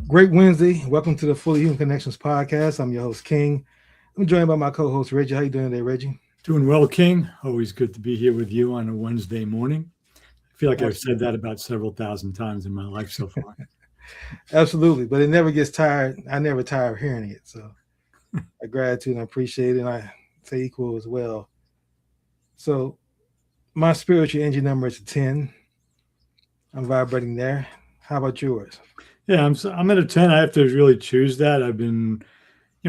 Great Wednesday. Welcome to the Fully Human Connections podcast. I'm your host, King. I'm joined by my co-host, Reggie. How you doing today, Reggie? Doing well, King. Always good to be here with you on a Wednesday morning. I feel like I've said Absolutely. that about several thousand times in my life so far. Absolutely. But it never gets tired. I never tire of hearing it. So I gratitude and I appreciate it. And I say equal as well. So my spiritual energy number is 10. I'm vibrating there. How about yours? Yeah, I'm at a 10. I have to really choose that. I've been,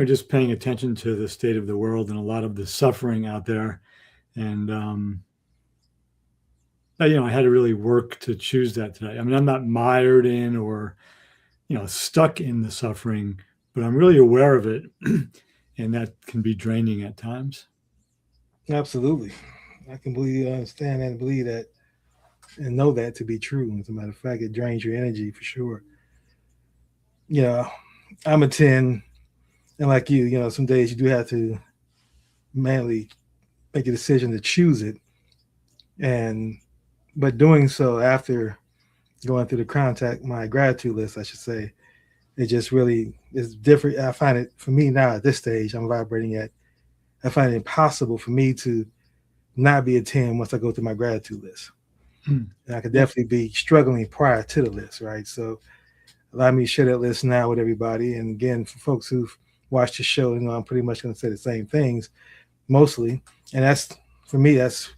just paying attention to the state of the world and a lot of the suffering out there. And, I had to really work to choose that today. I mean, I'm not mired in or, stuck in the suffering, but I'm really aware of it. And that can be draining at times. Absolutely. I completely understand and believe that and know that to be true. As a matter of fact, it drains your energy for sure. Yeah, I'm a 10. And like you, some days you do have to manually make a decision to choose it. And but doing so after going through the contact my gratitude list, I should say, it just really is different. I find it for me now at this stage, I'm vibrating at. I find it impossible for me to not be a 10 once I go through my gratitude list. And I could Yeah. definitely be struggling prior to the list, right? So allow me to share that list now with everybody. And again, for folks who've watched the show, I'm pretty much going to say the same things mostly. And that's for me, it's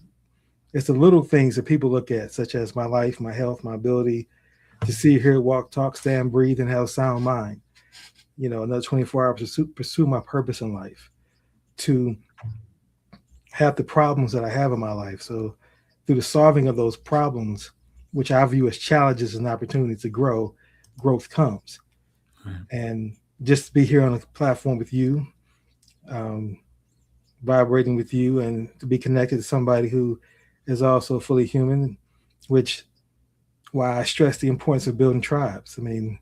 the little things that people look at, such as my life, my health, my ability to see, hear, walk, talk, stand, breathe, and have a sound mind. Another 24 hours to pursue my purpose in life, to have the problems that I have in my life. So through the solving of those problems, which I view as challenges and opportunities to grow, growth comes. Right. And just to be here on a platform with you, um, vibrating with you, and to be connected to somebody who is also fully human, which why I stress the importance of building tribes. I mean,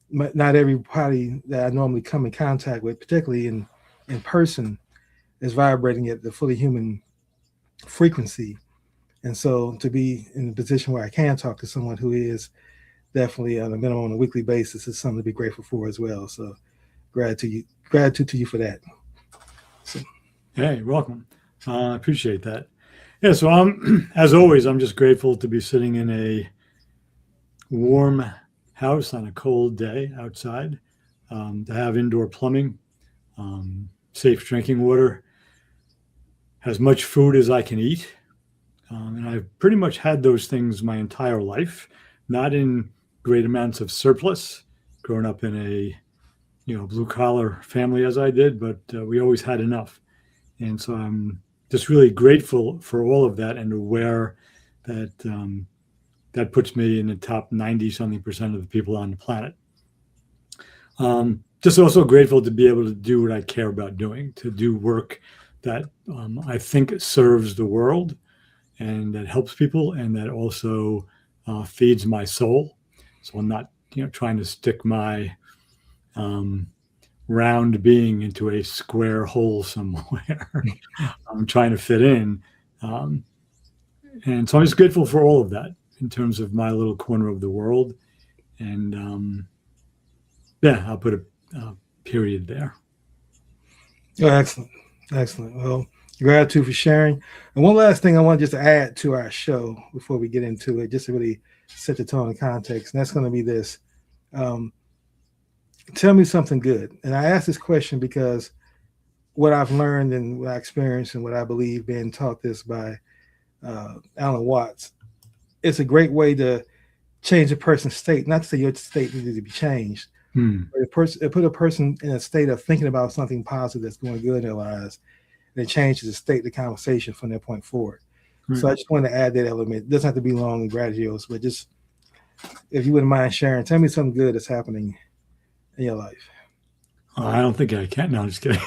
not everybody that I normally come in contact with, particularly in person, is vibrating at the fully human frequency. And so to be in a position where I can talk to someone who is definitely on a minimum on a weekly basis is something to be grateful for as well. So gratitude to you for that. So, Hey, welcome. I appreciate that. Yeah, so as always, I'm just grateful to be sitting in a warm house on a cold day outside, to have indoor plumbing, safe drinking water, as much food as I can eat. And I've pretty much had those things my entire life, not in great amounts of surplus, growing up in a blue collar family as I did, but we always had enough. And so I'm just really grateful for all of that and aware that that puts me in the top 90 something percent of the people on the planet. Just also grateful to be able to do what I care about doing, to do work that I think serves the world and that helps people and that also feeds my soul. So I'm not trying to stick my um, round being into a square hole somewhere. I'm trying to fit in. Um, and so I'm just grateful for all of that in terms of my little corner of the world. And yeah, I'll put a period there. oh, excellent. Excellent. Well, gratitude for sharing. And one last thing I want just to add to our show before we get into it, just to really set the tone and context. And that's going to be this. Um, Tell me something good. And I ask this question because what I've learned and what I experienced and what I believe being taught this by Alan Watts, it's a great way to change a person's state. Not to say your state needed to be changed, Hmm. but it put a person in a state of thinking about something positive that's going good in their lives, and it changes the state of the conversation from that point forward. Right. So I just want to add that element. It doesn't have to be long and grandiose, but just if you wouldn't mind sharing, tell me something good that's happening in your life. I don't think I can. No, I'm just kidding.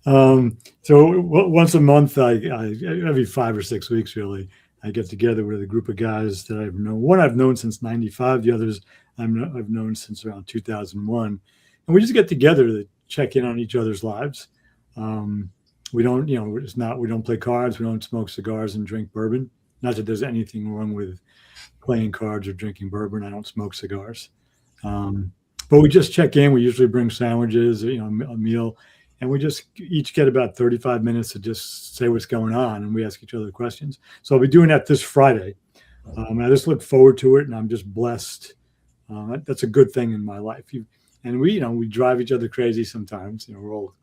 So once a month, every 5 or 6 weeks, really, I get together with a group of guys that I've known. One I've known since '95. The others I've known since around 2001, and we just get together to check in on each other's lives. Um, we don't, it's not. We don't play cards. We don't smoke cigars and drink bourbon. Not that there's anything wrong with playing cards or drinking bourbon. I don't smoke cigars. Um, but we just check in. We usually bring sandwiches, a meal, and we just each get about 35 minutes to just say what's going on, and we ask each other questions. So I'll be doing that this Friday. And I just look forward to it, and I'm just blessed. That's a good thing in my life. And we drive each other crazy sometimes. We're all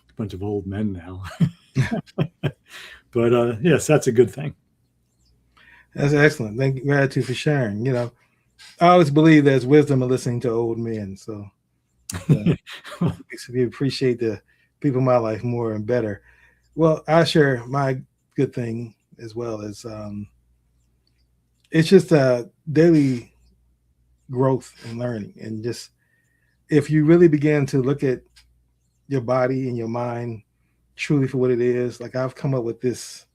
a bunch of old men now. But yes, that's a good thing. That's excellent. Thank you. Gratitude for sharing. I always believe there's wisdom in listening to old men. So we appreciate the people in my life more and better. Well, I share my good thing as well as it's just a daily growth and learning. And just if you really begin to look at your body and your mind truly for what it is, like I've come up with this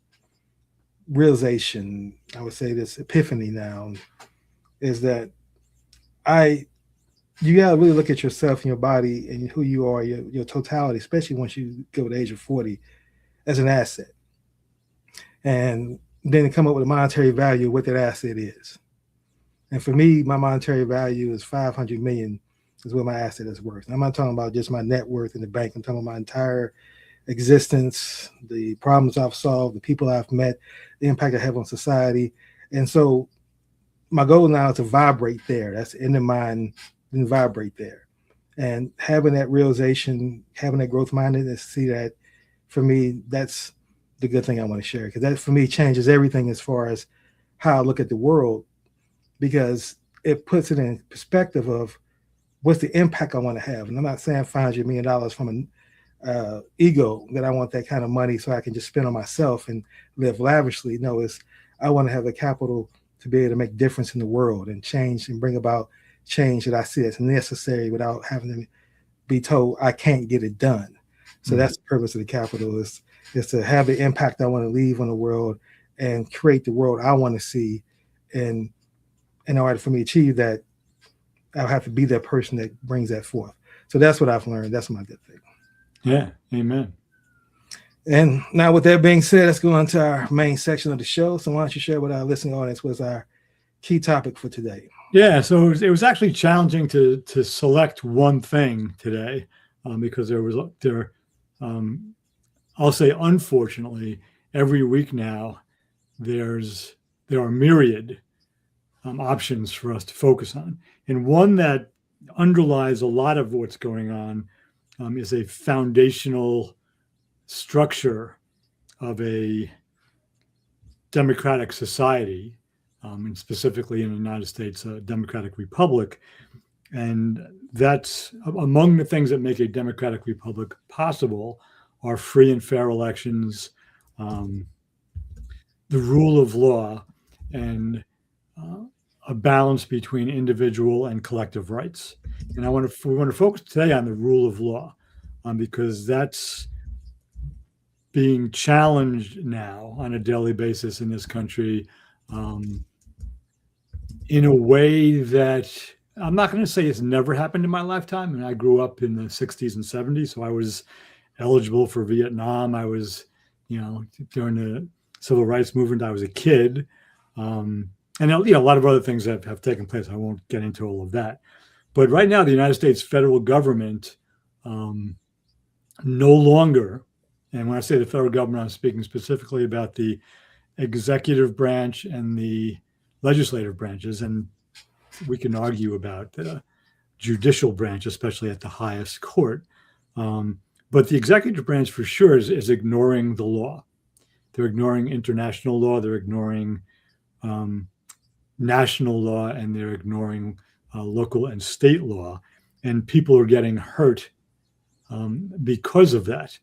realization, I would say this epiphany now, is that you gotta really look at yourself and your body and who you are, your totality, especially once you go to the age of 40, as an asset. And then come up with a monetary value of what that asset is. And for me, my monetary value is 500 million is what my asset is worth. And I'm not talking about just my net worth in the bank. I'm talking about my entire existence, the problems I've solved, the people I've met, the impact I have on society. And so my goal now is to vibrate there. That's in the mind and vibrate there. And having that realization, having that growth mindedness, see that for me, that's the good thing I want to share. Because that for me changes everything as far as how I look at the world, because it puts it in perspective of what's the impact I want to have. And I'm not saying $500 million from an ego that I want that kind of money so I can just spend on myself and live lavishly. No, I want to have the capital to be able to make difference in the world and change and bring about change that I see as necessary without having to be told I can't get it done. So that's the purpose of the capital is to have the impact I want to leave on the world and create the world I want to see. And in order for me to achieve that, I'll have to be that person that brings that forth. So that's what I've learned. That's my good thing. Yeah. Amen. And now with that being said, let's go on to our main section of the show. So why don't you share with our listening audience what's our key topic for today? Yeah, so it was actually challenging to select one thing today because I'll say unfortunately, every week now there are myriad options for us to focus on, and one that underlies a lot of what's going on is a foundational structure of a democratic society. And specifically in the United States, Democratic Republic. And that's among the things that make a democratic republic possible are free and fair elections, the rule of law, and a balance between individual and collective rights. And we want to focus today on the rule of law because that's being challenged now on a daily basis in this country. In a way that I'm not going to say it's never happened in my lifetime. And I grew up in the 60s and 70s, so I was eligible for Vietnam. I was, during the civil rights movement, I was a kid. And a lot of other things that have taken place. I won't get into all of that. But right now, the United States federal government no longer, and when I say the federal government, I'm speaking specifically about the executive branch and the legislative branches, and we can argue about the judicial branch, especially at the highest court. But the executive branch for sure is ignoring the law. They're ignoring international law. They're ignoring national law, and they're ignoring local and state law. And people are getting hurt because of that.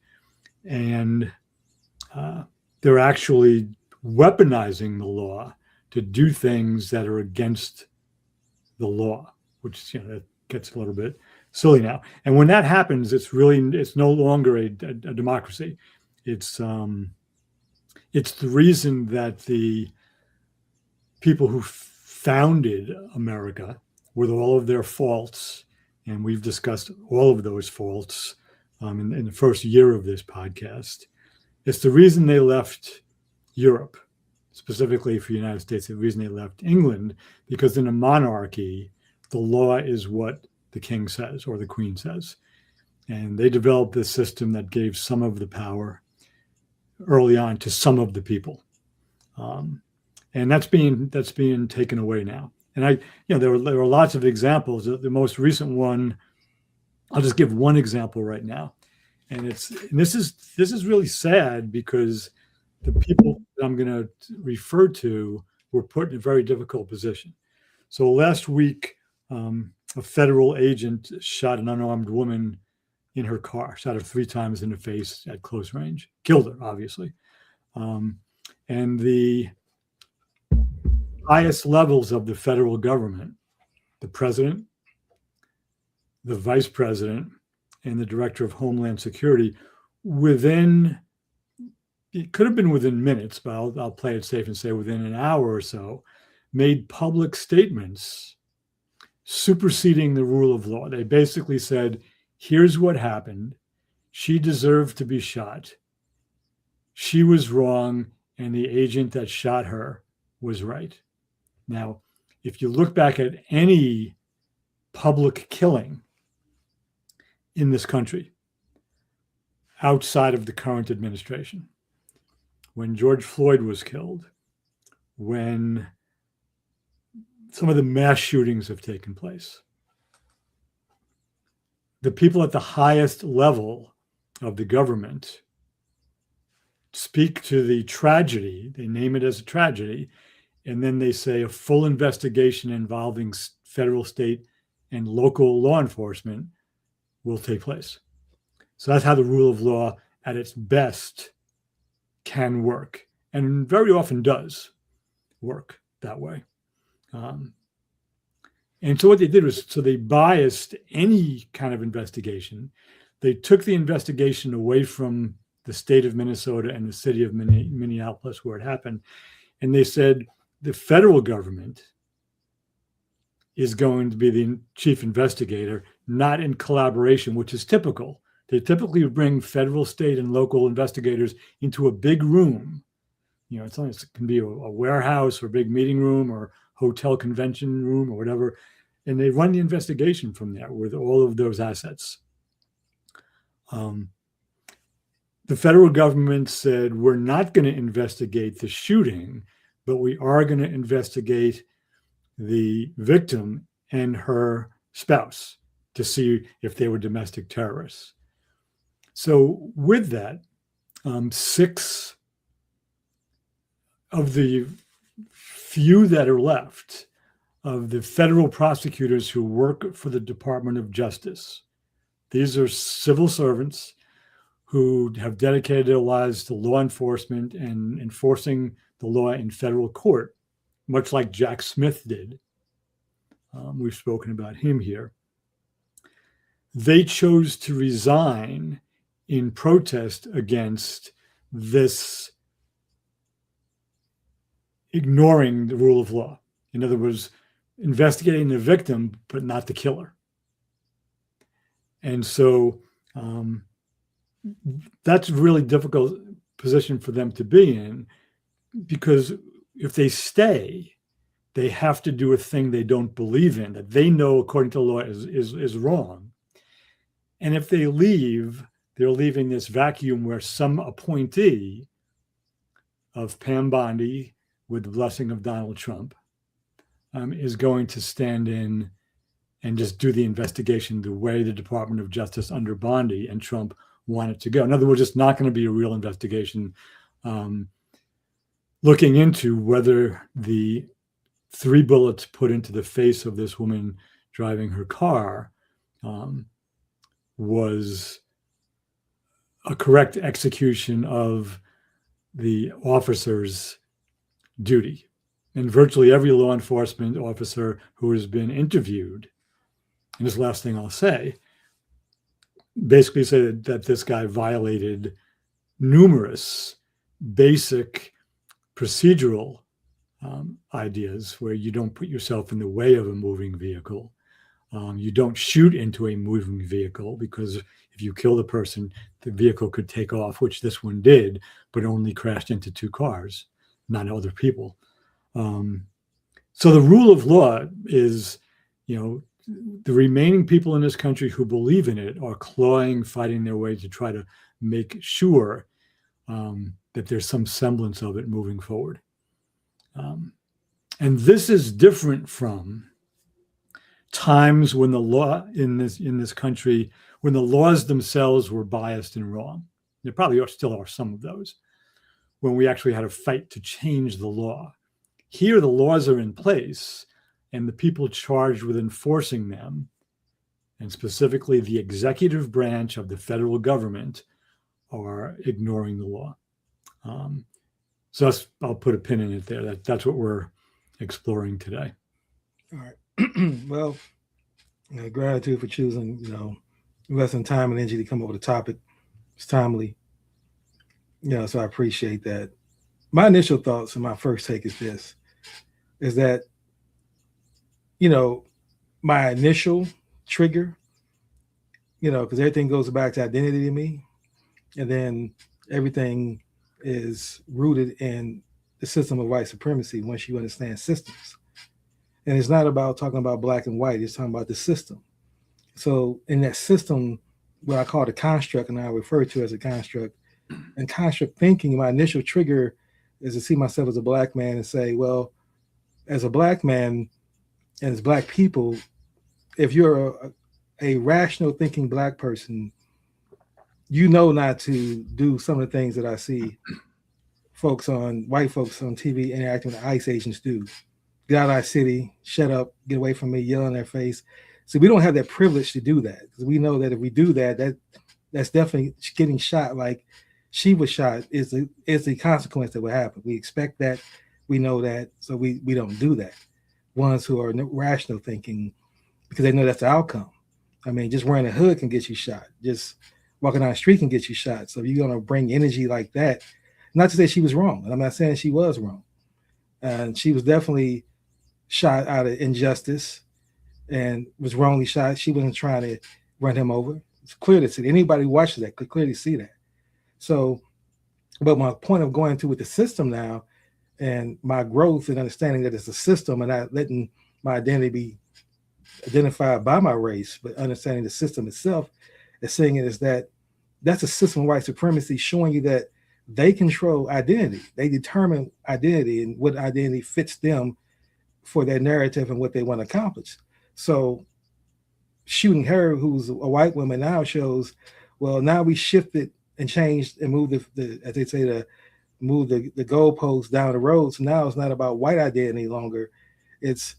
And they're actually weaponizing the law to do things that are against the law, which that gets a little bit silly now. And when that happens, it's no longer a democracy. It's the reason that the people who founded America, with all of their faults, and we've discussed all of those faults in the first year of this podcast, it's the reason they left Europe specifically for the United States, the reason they left England, because in a monarchy, the law is what the king says or the queen says. And they developed this system that gave some of the power early on to some of the people. And that's being taken away now. And there were lots of examples. The most recent one, I'll just give one example right now. And this is really sad because the people that I'm going to refer to were put in a very difficult position. So last week, a federal agent shot an unarmed woman in her car, shot her 3 times in the face at close range, killed her, obviously. And the highest levels of the federal government, the president, the vice president, and the director of Homeland Security, it could have been within minutes, but I'll play it safe and say within an hour or so, made public statements superseding the rule of law. They basically said, here's what happened. She deserved to be shot. She was wrong, and the agent that shot her was right. Now, if you look back at any public killing in this country outside of the current administration, when George Floyd was killed, when some of the mass shootings have taken place, the people at the highest level of the government speak to the tragedy, they name it as a tragedy, and then they say a full investigation involving federal, state, and local law enforcement will take place. So that's how the rule of law at its best can work, and very often does work that way. And so what they did was, they biased any kind of investigation. They took the investigation away from the state of Minnesota and the city of Minneapolis where it happened. And they said the federal government is going to be the chief investigator, not in collaboration, which is typical. They typically bring federal, state, and local investigators into a big room. It can be a warehouse or a big meeting room or hotel convention room or whatever. And they run the investigation from there with all of those assets. The federal government said, we're not going to investigate the shooting, but we are going to investigate the victim and her spouse to see if they were domestic terrorists. So with that, 6 of the few that are left of the federal prosecutors who work for the Department of Justice, these are civil servants who have dedicated their lives to law enforcement and enforcing the law in federal court, much like Jack Smith did. We've spoken about him here. They chose to resign in protest against this ignoring the rule of law. In other words, investigating the victim, but not the killer. And so that's a really difficult position for them to be in, because if they stay, they have to do a thing they don't believe in, that they know according to law is wrong. And if they leave, they're leaving this vacuum where some appointee of Pam Bondi, with the blessing of Donald Trump, is going to stand in and just do the investigation the way the Department of Justice under Bondi and Trump want it to go. In other words, it's not going to be a real investigation looking into whether the 3 bullets put into the face of this woman driving her car was a correct execution of the officer's duty. And virtually every law enforcement officer who has been interviewed, and this last thing I'll say, basically said that this guy violated numerous basic procedural ideas, where you don't put yourself in the way of a moving vehicle. You don't shoot into a moving vehicle, because if you kill the person, the vehicle could take off, which this one did, but only crashed into 2 cars. not other people. Um, so the rule of law is, you know, the remaining people in this country who believe in it are clawing, fighting their way to try to make sure that there's some semblance of it moving forward. And this is different from times when the law in this country, when the laws themselves were biased and wrong. There probably still are some of those, when we actually had a fight to change the law. Here, the laws are in place, and the people charged with enforcing them, and specifically the executive branch of the federal government, are ignoring the law. So I'll put a pin in it there. That's what we're exploring today. All right. Well, gratitude for choosing, investing time and energy to come up with a topic. It's timely. So I appreciate that. My initial thoughts and my first take is this, is that, my initial trigger, because everything goes back to identity to me, and then everything is rooted in the system of white supremacy once you understand systems. And it's not about talking about black and white, it's talking about the system. So in that system, what I call the construct, and I refer to as a construct, and construct thinking, my initial trigger is to see myself as a black man and say, well, as a black man and as black people, if you're a rational thinking black person, you know not to do some of the things that I see white folks on TV interacting with ICE agents do. Get out of our city, shut up, get away from me, yell in their face. So we don't have that privilege to do that, because we know that if we do that, that's definitely getting shot like she was shot is the consequence that would happen. We expect that, we know that, so we don't do that. Ones who are rational thinking, because they know that's the outcome. I mean, just wearing a hood can get you shot. Just walking down the street can get you shot. So if you're going to bring energy like that, not to say she was wrong, and I'm not saying she was wrong. And she was definitely shot out of injustice and was wrongly shot. She wasn't trying to run him over. It's clear to see. Anybody who watches that could clearly see that. So, but my point of going to with the system now, and my growth and understanding that it's a system and not letting my identity be identified by my race, but understanding the system itself, is saying it is that's a system of white supremacy showing you that they control identity. They determine identity and what identity fits them for their narrative and what they want to accomplish. So shooting her, who's a white woman, now shows, well, now we shifted and changed and moved the as they say, move the goalposts down the road. So now it's not about white identity any longer. It's,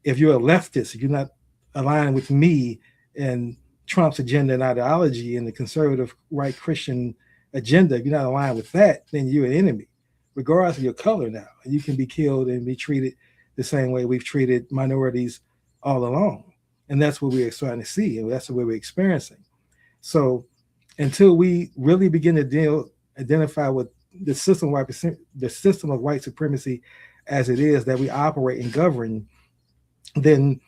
if you're a leftist, if you're not aligned with me and Trump's agenda and ideology and the conservative right Christian agenda, if you're not aligned with that, then you're an enemy, regardless of your color now. And you can be killed and be treated the same way we've treated minorities all along. And that's what we're starting to see, and that's what we're experiencing. So until we really begin to identify with the system of white supremacy as it is that we operate and govern, then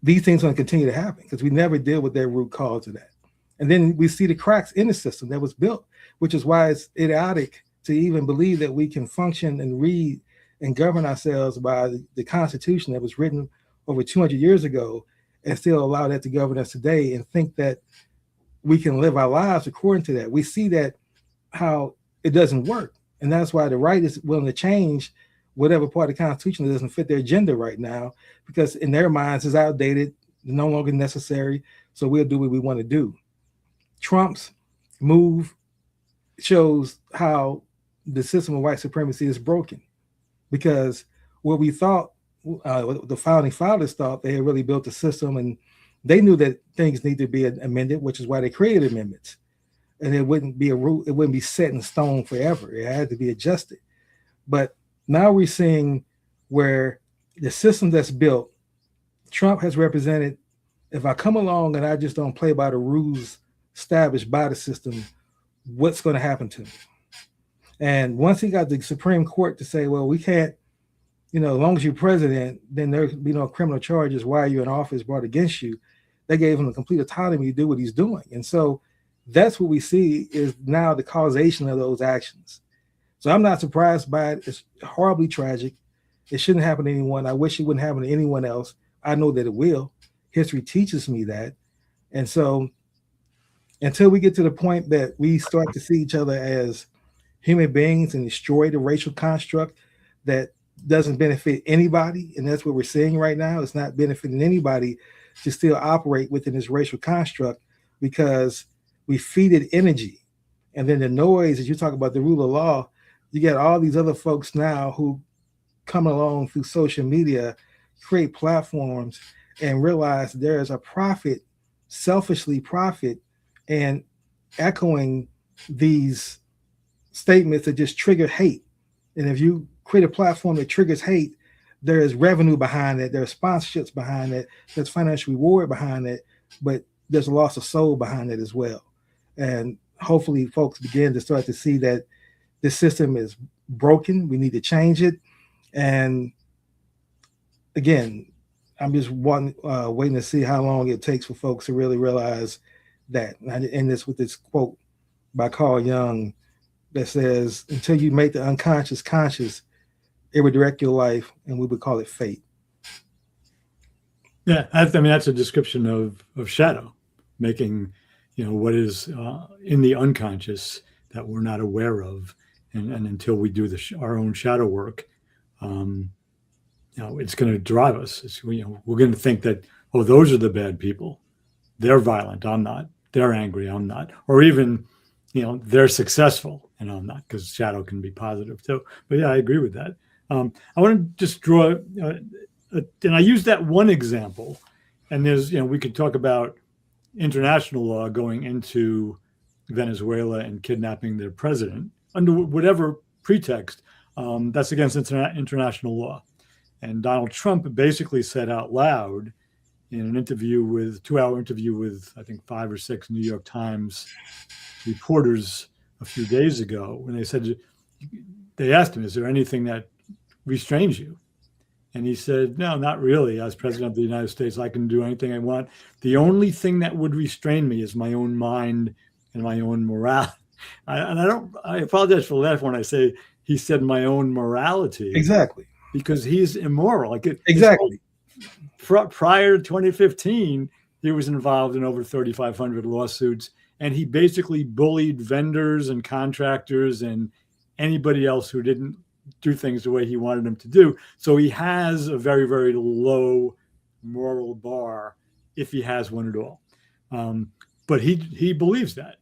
these things are going to continue to happen, because we never deal with their root cause of that. And then we see the cracks in the system that was built, which is why it's idiotic to even believe that we can function and read and govern ourselves by the Constitution that was written over 200 years ago and still allow that to govern us today and think that we can live our lives according to that. We see that how it doesn't work. And that's why the right is willing to change whatever part of the Constitution that doesn't fit their agenda right now, because in their minds it's outdated, no longer necessary. So we'll do what we want to do. Trump's move shows how the system of white supremacy is broken, because what we thought, the founding fathers thought they had really built a system, and they knew that things need to be amended, which is why they created amendments. And it wouldn't be it wouldn't be set in stone forever. It had to be adjusted. But now we're seeing where the system that's built, Trump has represented, if I come along and I just don't play by the rules established by the system, what's going to happen to me? And once he got the Supreme Court to say, well, we can't, as long as you're president, then there be no criminal charges while you're in office brought against you. They gave him the complete autonomy to do what he's doing. And so that's what we see is now the causation of those actions. So I'm not surprised by it. It's horribly tragic. It shouldn't happen to anyone. I wish it wouldn't happen to anyone else. I know that it will. History teaches me that. And so until we get to the point that we start to see each other as human beings and destroy the racial construct that doesn't benefit anybody, and that's what we're seeing right now. It's not benefiting anybody to still operate within this racial construct because we feed it energy. And then the noise, as you talk about the rule of law, you get all these other folks now who come along through social media, create platforms, and realize there is a profit, selfishly profit, and echoing these statements that just trigger hate. And if you create a platform that triggers hate, there is revenue behind it, there are sponsorships behind it, there's financial reward behind it, but there's a loss of soul behind it as well. And hopefully folks begin to start to see that this system is broken. We need to change it. And again, I'm just waiting to see how long it takes for folks to really realize that. And I end this with this quote by Carl Jung that says, until you make the unconscious conscious, it would direct your life, and we would call it fate. Yeah, I mean, that's a description of shadow, making, what is in the unconscious that we're not aware of. And until we do our own shadow work, it's going to drive us. We're going to think that, oh, those are the bad people. They're violent. I'm not. They're angry. I'm not. Or even, they're successful and I'm not, because shadow can be positive too. But yeah, I agree with that. I want to just draw, and I use that one example, and there's, we could talk about international law going into Venezuela and kidnapping their president under whatever pretext. That's against international law. And Donald Trump basically said out loud in an interview 2-hour interview with, I think, 5 or 6 New York Times reporters a few days ago, when they asked him, is there anything that restrains you? And he said, no, not really. As president of the United States, I can do anything I want. The only thing that would restrain me is my own mind and my own morale. I apologize for laughing when I say he said my own morality. Exactly. Because he's immoral. Exactly. Prior to 2015, he was involved in over 3,500 lawsuits, and he basically bullied vendors and contractors and anybody else who didn't do things the way he wanted them to do. So he has a very, very low moral bar, if he has one at all. But he believes that.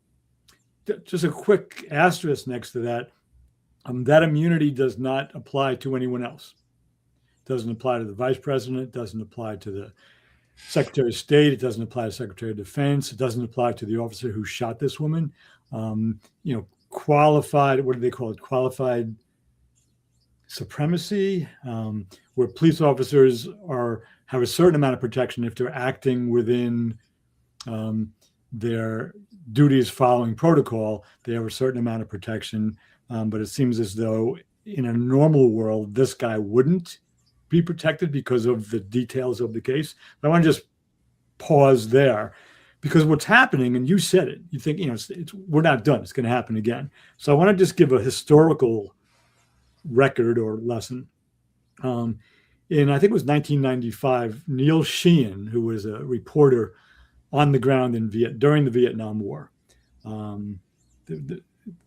Just a quick asterisk next to that. That immunity does not apply to anyone else. It doesn't apply to the vice president. It doesn't apply to the Secretary of State. It doesn't apply to Secretary of Defense. It doesn't apply to the officer who shot this woman. Qualified, what do they call it? Qualified supremacy, where police officers have a certain amount of protection if they're acting within their duties following protocol. They have a certain amount of protection, but it seems as though in a normal world, this guy wouldn't be protected because of the details of the case. But I want to just pause there, because what's happening, and you said it, you think, we're not done. It's going to happen again. So I want to just give a historical record or lesson. In, I think it was 1995, Neil Sheehan, who was a reporter on the ground during the Vietnam War,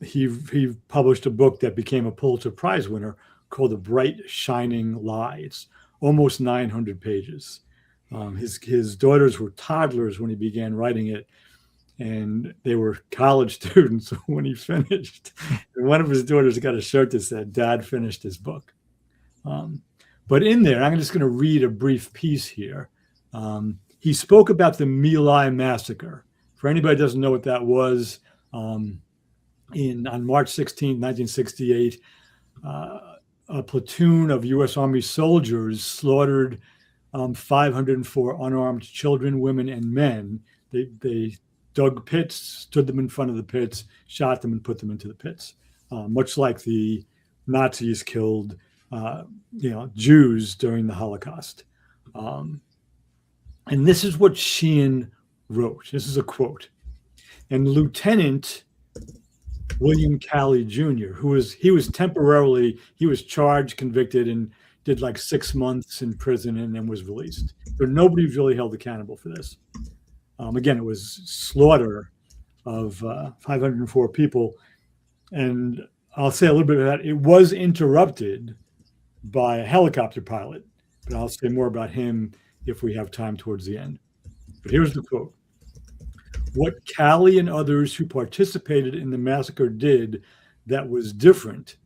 he published a book that became a Pulitzer Prize winner called A Bright Shining Lie. It's almost 900 pages. His daughters were toddlers when he began writing it, and they were college students when he finished. And one of his daughters got a shirt that said, "Dad finished his book." But in there, I'm just going to read a brief piece here. He spoke about the My Lai massacre. For anybody who doesn't know what that was, on March 16, 1968, a platoon of U.S. Army soldiers slaughtered 504 unarmed children, women, and men. They dug pits, stood them in front of the pits, shot them, and put them into the pits, much like the Nazis killed Jews during the Holocaust. And this is what Sheehan wrote. This is a quote. And Lieutenant William Calley Jr., he was charged, convicted, and did like 6 months in prison and then was released. So nobody was really held accountable for this. Again, it was slaughter of 504 people. And I'll say a little bit of that. It was interrupted by a helicopter pilot, but I'll say more about him if we have time towards the end. But here's the quote. What Calley and others who participated in the massacre did that was different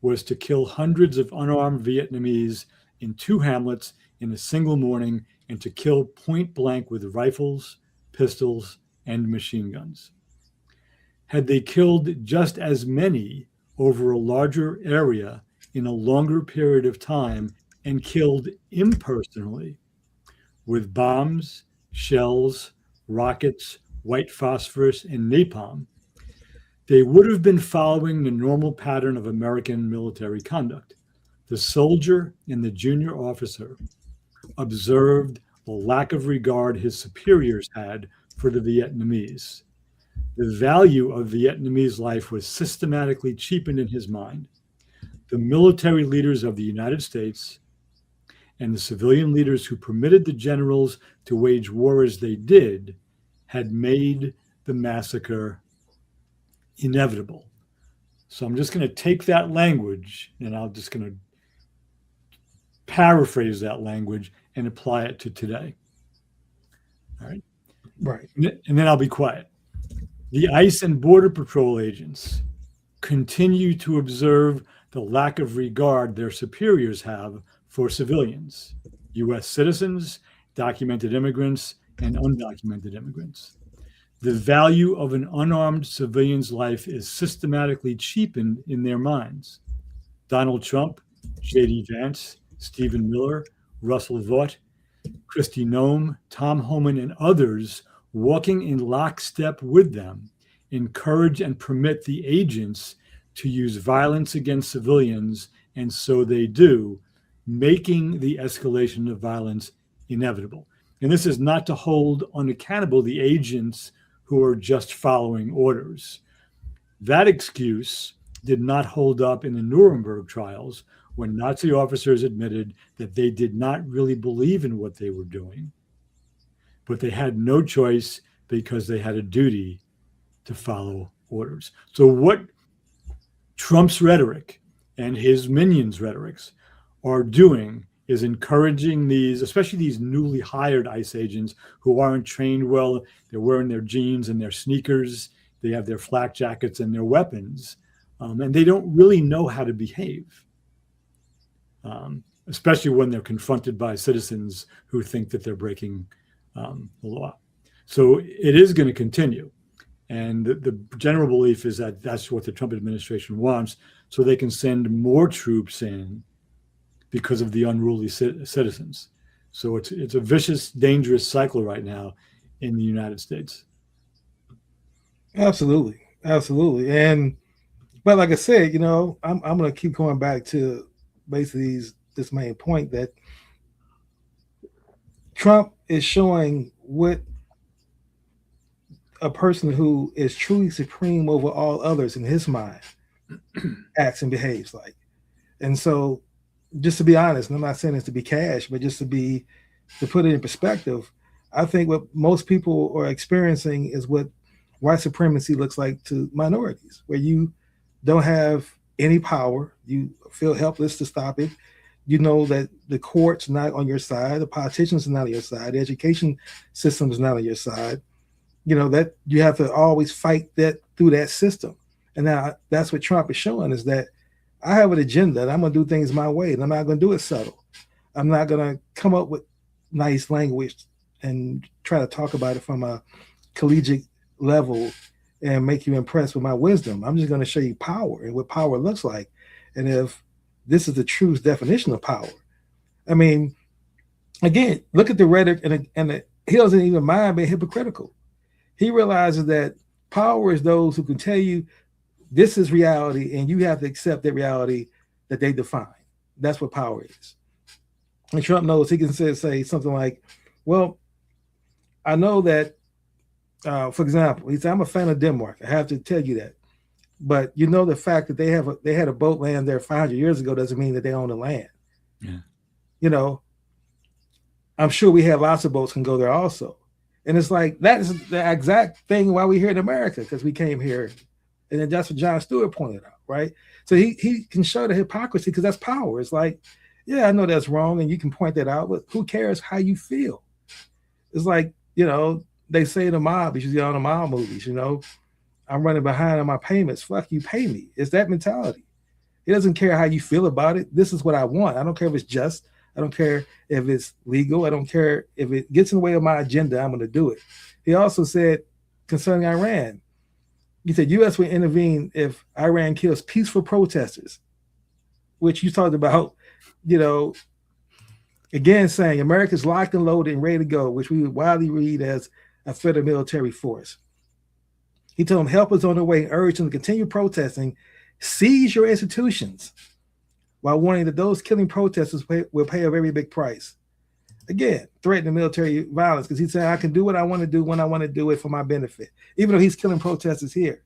was to kill hundreds of unarmed Vietnamese in 2 hamlets in a single morning and to kill point blank with rifles, pistols, and machine guns. Had they killed just as many over a larger area in a longer period of time and killed impersonally with bombs, shells, rockets, white phosphorus, and napalm, they would have been following the normal pattern of American military conduct. The soldier and the junior officer observed the lack of regard his superiors had for the Vietnamese. The value of Vietnamese life was systematically cheapened in his mind. The military leaders of the United States and the civilian leaders who permitted the generals to wage war as they did had made the massacre inevitable. So I'm just going to take that language and I'm just going to paraphrase that language and apply it to today. All right. Right. And then I'll be quiet. The ICE and Border Patrol agents continue to observe the lack of regard their superiors have for civilians, U.S. citizens, documented immigrants, and undocumented immigrants. The value of an unarmed civilian's life is systematically cheapened in their minds. Donald Trump, J.D. Vance, Stephen Miller, Russell Vought, Kristi Noem, Tom Homan, and others walking in lockstep with them encourage and permit the agents to use violence against civilians, and so they do, making the escalation of violence inevitable. And this is not to hold unaccountable the agents who are just following orders. That excuse did not hold up in the Nuremberg trials when Nazi officers admitted that they did not really believe in what they were doing, but they had no choice because they had a duty to follow orders. So what Trump's rhetoric and his minions' rhetorics are doing is encouraging these, especially these newly hired ICE agents who aren't trained well. They're wearing their jeans and their sneakers. They have their flak jackets and their weapons, and they don't really know how to behave, especially when they're confronted by citizens who think that they're breaking the law. So it is going to continue. And the general belief is that that's what the Trump administration wants, so they can send more troops in because of the unruly citizens. So it's a vicious, dangerous cycle right now in the United States. Absolutely. Absolutely. But like I said, I'm going to keep going back to basically this main point that Trump is showing what a person who is truly supreme over all others in his mind acts and behaves like. And so, just to be honest, and I'm not saying this to be cash, but just to put it in perspective, I think what most people are experiencing is what white supremacy looks like to minorities, where you don't have any power, you feel helpless to stop it. You know that the court's not on your side, the politicians are not on your side, the education system is not on your side. That you have to always fight that through that system. And now that's what Trump is showing, is that I have an agenda and I'm going to do things my way, and I'm not going to do it subtle. I'm not going to come up with nice language and try to talk about it from a collegiate level and make you impressed with my wisdom. I'm just going to show you power and what power looks like. And if this is the true definition of power, I mean, again, look at the rhetoric, and he doesn't even mind being hypocritical. He realizes that power is those who can tell you this is reality, and you have to accept that reality that they define. That's what power is. And Trump knows he can say something like, well, I know that, for example, he said, I'm a fan of Denmark. I have to tell you that. But you know, the fact that they had a boat land there 500 years ago doesn't mean that they own the land. Yeah. You know, I'm sure we have lots of boats can go there also. And it's like that is the exact thing why we're here in America, because we came here. And then that's what John Stewart pointed out, right? So he can show the hypocrisy because that's power. It's like, yeah, I know that's wrong, and you can point that out, but who cares how you feel? It's like, they say in the mob, you see on the mob movies, I'm running behind on my payments. Fuck you, pay me. It's that mentality. He doesn't care how you feel about it. This is what I want. I don't care if it's just. I don't care if it's legal. I don't care if it gets in the way of my agenda. I'm going to do it. He also said concerning Iran, he said U.S. will intervene if Iran kills peaceful protesters, which you talked about, again saying America's locked and loaded and ready to go, which we would widely read as a threat of military force. He told them help is on the way and urged them to continue protesting, seize your institutions, while warning that those killing protesters will pay a very big price. Again, threatening military violence because he said, I can do what I want to do when I want to do it for my benefit, even though he's killing protesters here.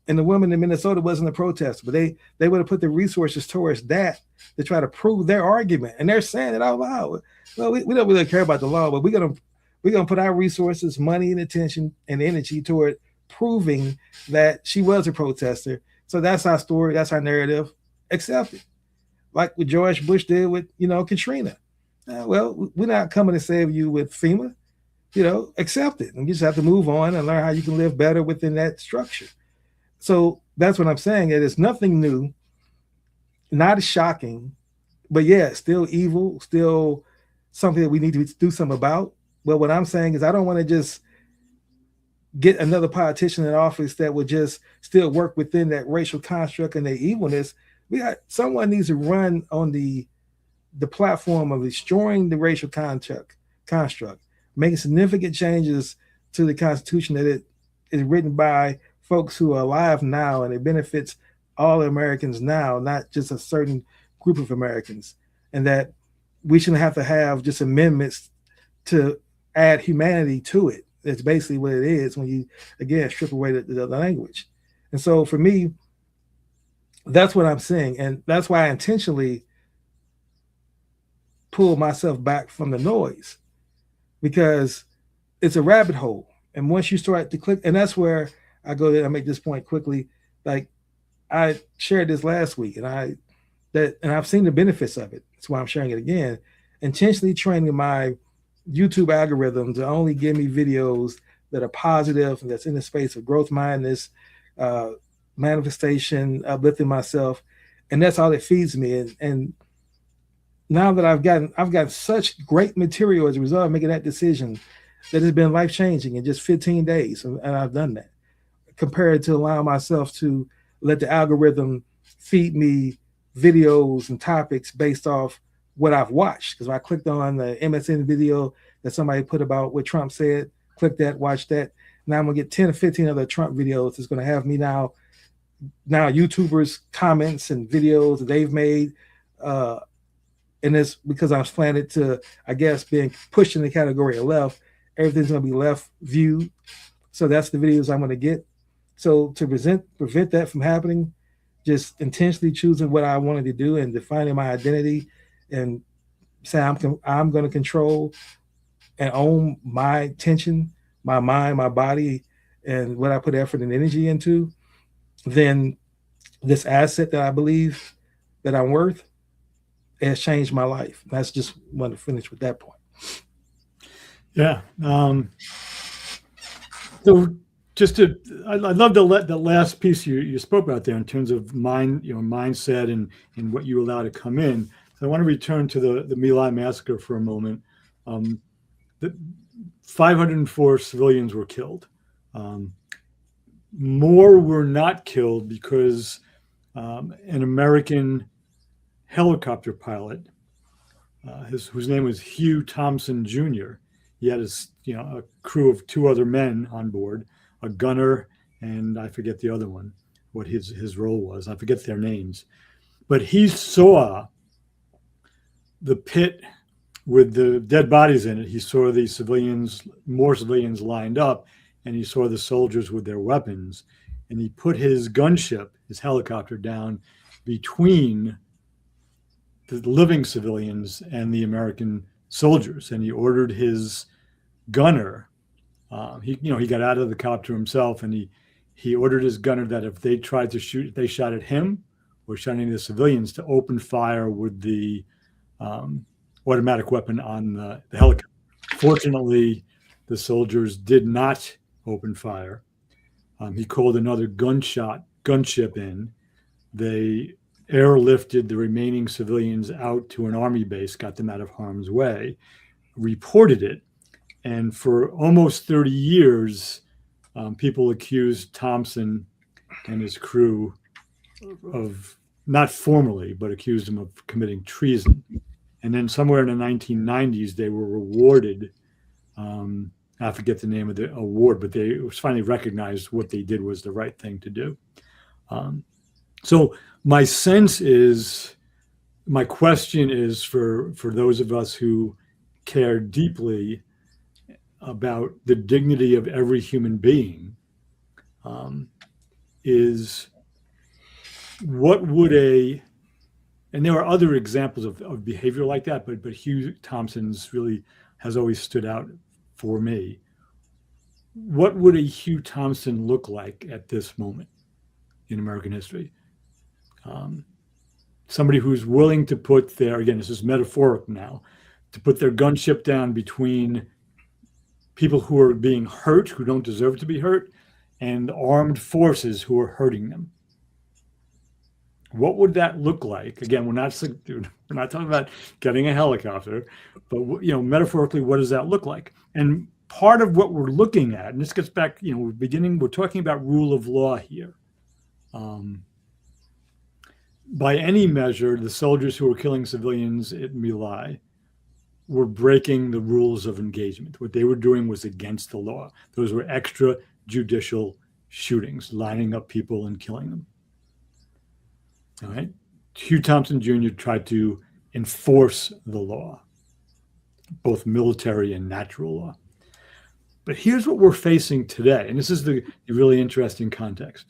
And the woman in Minnesota wasn't a protester, but they would have put the resources towards that to try to prove their argument. And they're saying it out loud. Well, we don't really care about the law, but we're gonna put our resources, money, and attention and energy toward proving that she was a protester. So that's our story, that's our narrative. Accept it. Like what George Bush did with, Katrina. Well, we're not coming to save you with FEMA. Accept it. And you just have to move on and learn how you can live better within that structure. So that's what I'm saying. It is nothing new, not shocking, but yeah, still evil, still something that we need to do something about. But what I'm saying is I don't want to just get another politician in office that would just still work within that racial construct and the evilness. Someone needs to run on the platform of destroying the racial construct, making significant changes to the Constitution that it is written by folks who are alive now, and it benefits all Americans now, not just a certain group of Americans, and that we shouldn't have to have just amendments to add humanity to it. That's basically what it is when you, again, strip away the language. And so for me, that's what I'm saying. And that's why I intentionally pull myself back from the noise, because it's a rabbit hole. And once you start to click, and that's where I go there, I make this point quickly. Like I shared this last week, and I've seen the benefits of it. That's why I'm sharing it again. Intentionally training my YouTube algorithm to only give me videos that are positive and that's in the space of growth mindedness, manifestation, uplifting myself, and that's all it feeds me. And now that I've got such great material as a result of making that decision, that has been life changing in just 15 days, and I've done that. Compared to allowing myself to let the algorithm feed me videos and topics based off what I've watched. Because I clicked on the MSN video that somebody put about what Trump said, click that, watch that. Now I'm gonna get 10 or 15 other Trump videos. It's gonna have me now YouTubers comments and videos that they've made. And it's because I'm slanted to, I guess, being pushed in the category of left. Everything's gonna be left viewed. So that's the videos I'm gonna get. So to prevent that from happening, just intentionally choosing what I wanted to do and defining my identity and saying I'm going to control and own my attention, my mind, my body, and what I put effort and energy into, then this asset that I believe that I'm worth has changed my life. That's just want to finish with that point. Yeah. So I love the last piece you spoke about there in terms of mindset and what you allow to come in. So I want to return to the My Lai massacre for a moment. 504 civilians were killed. More were not killed because an American helicopter pilot, whose name was Hugh Thompson Jr. He had a crew of 2 other men on board, a gunner, and I forget the other one, what his role was. I forget their names. But he saw the pit with the dead bodies in it. He saw more civilians lined up, and he saw the soldiers with their weapons. and he put his gunship, his helicopter, down between the living civilians and the American soldiers, and he ordered his gunner. He got out of the copter himself, and he ordered his gunner that if they tried to shoot, if they shot at him or shot any of the civilians, to open fire with the automatic weapon on the helicopter. Fortunately, the soldiers did not open fire. He called another gunship in. They airlifted the remaining civilians out to an army base, got them out of harm's way, reported it, and for almost 30 years, people accused Thompson and his crew of, not formally, but accused him of committing treason. And then somewhere in the 1990s, they were rewarded. I forget the name of the award, but it was finally recognized what they did was the right thing to do. So my sense is, my question is for those of us who care deeply about the dignity of every human being, is what would and there are other examples of behavior like that, but Hugh Thompson's really has always stood out for me. What would a Hugh Thompson look like at this moment in American history? Somebody who's willing to put again, this is metaphoric now, to put their gunship down between people who are being hurt, who don't deserve to be hurt, and armed forces who are hurting them. What would that look like? Again, we're not talking about getting a helicopter, but metaphorically, what does that look like? And part of what we're looking at, and this gets back, we're talking about rule of law here. By any measure, the soldiers who were killing civilians at My Lai were breaking the rules of engagement. What they were doing was against the law. Those were extrajudicial shootings, lining up people and killing them. All right. Hugh Thompson Jr. tried to enforce the law, both military and natural law. But here's what we're facing today, and this is the really interesting context.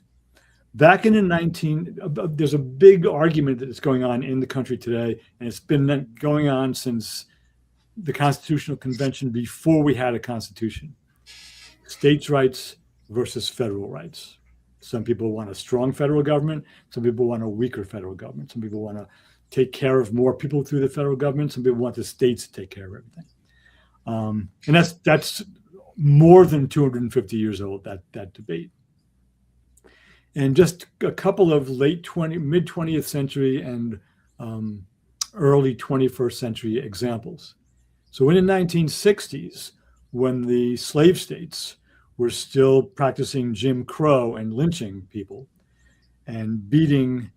Back in there's a big argument that is going on in the country today, and it's been going on since the Constitutional Convention, before we had a constitution. States' rights versus federal rights. Some people want a strong federal government. Some people want a weaker federal government. Some people want to take care of more people through the federal government. Some people want the states to take care of everything. And that's more than 250 years old, that debate. And just a couple of mid 20th century and early 21st century examples. So in the 1960s, when the slave states were still practicing Jim Crow and lynching people and beating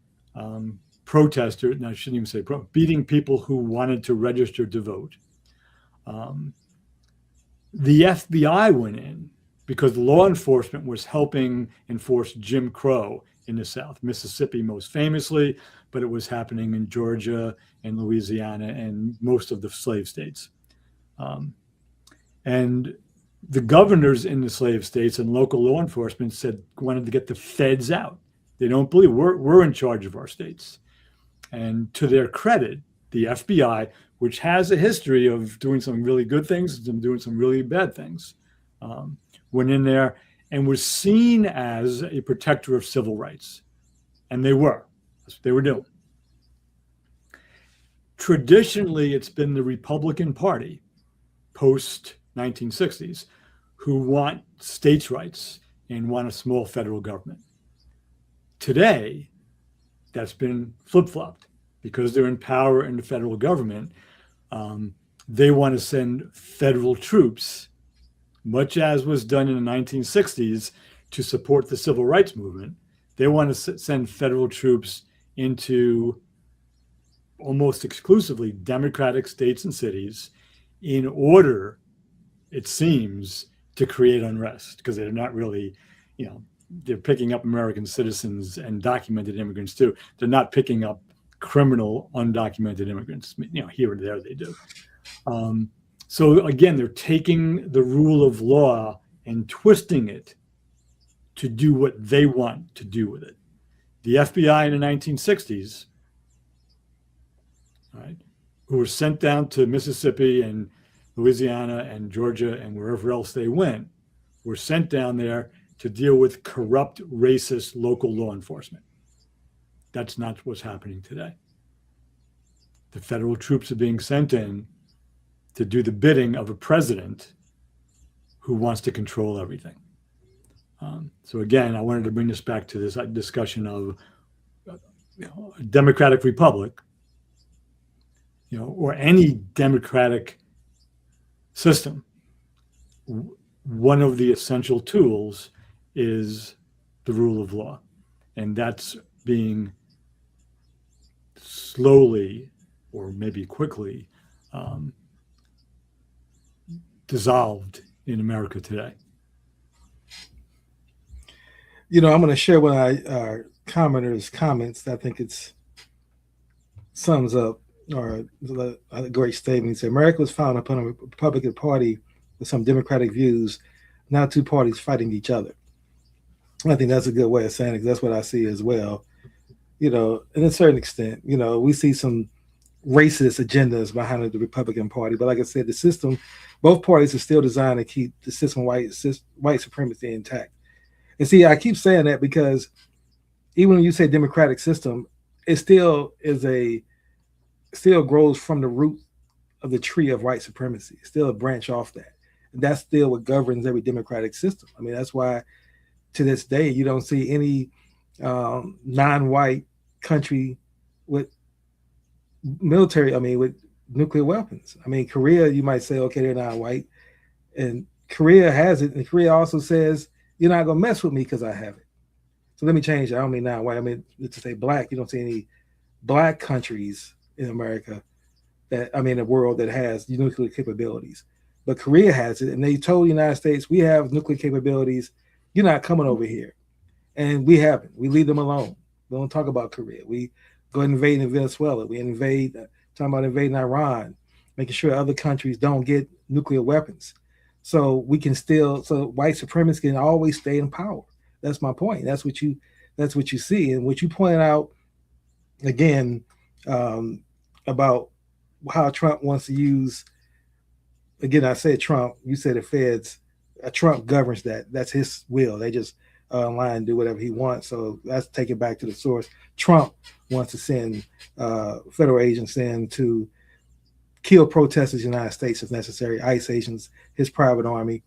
protesters, no, I shouldn't even say beating people who wanted to register to vote. The FBI went in because law enforcement was helping enforce Jim Crow in the South, Mississippi most famously, but it was happening in Georgia and Louisiana and most of the slave states. And the governors in the slave states and local law enforcement wanted to get the feds out. They don't believe we're in charge of our states. And to their credit, the FBI, which has a history of doing some really good things and doing some really bad things, went in there and was seen as a protector of civil rights. And they were. That's what they were doing. Traditionally, it's been the Republican Party, post-1960s, who want states' rights and want a small federal government. Today, that's been flip-flopped because they're in power in the federal government. They want to send federal troops, much as was done in the 1960s to support the civil rights movement. They want to send federal troops into almost exclusively Democratic states and cities in order, it seems, to create unrest, because they're not really, they're picking up American citizens and documented immigrants too. They're not picking up criminal undocumented immigrants. Here and there they do. So again, they're taking the rule of law and twisting it to do what they want to do with it. The FBI in the 1960s, right, who were sent down to Mississippi and Louisiana and Georgia and wherever else they went, were sent down there to deal with corrupt, racist local law enforcement. That's not what's happening today. The federal troops are being sent in to do the bidding of a president who wants to control everything. So again, I wanted to bring this back to this discussion of a democratic republic, or any democratic system. One of the essential tools is the rule of law, and that's being slowly, or maybe quickly, dissolved in America today. I'm going to share one of our commenters' comments. I think it sums up or a great statement. He said, America was founded upon a Republican Party with some Democratic views, now two parties fighting each other. I think that's a good way of saying it, because that's what I see as well. In a certain extent, we see some racist agendas behind the Republican Party. But like I said, the system, both parties are still designed to keep the system white supremacy intact. And see, I keep saying that because even when you say democratic system, it still grows from the root of the tree of white supremacy. It's still a branch off that. And that's still what governs every democratic system. I mean, that's why to this day, you don't see any non-white country with military, with nuclear weapons. Korea, you might say, okay, they're not white. And Korea has it. And Korea also says, you're not going to mess with me because I have it. So let me change it. I don't mean non-white. To say black. You don't see any black countries in America the world that has nuclear capabilities. But Korea has it. And they told the United States, we have nuclear capabilities. You're not coming over here. And we haven't. We leave them alone. We don't talk about Korea. We go invade in Venezuela. We talking about invading Iran, making sure other countries don't get nuclear weapons. So white supremacists can always stay in power. That's my point. That's what you see. And what you pointed out again about how Trump wants to use, again, I said Trump, you said the feds, Trump governs that. That's his will. They just online and do whatever he wants. So let's take it back to the source. Trump wants to send federal agents in to kill protesters in the United States if necessary, ICE agents, his private army,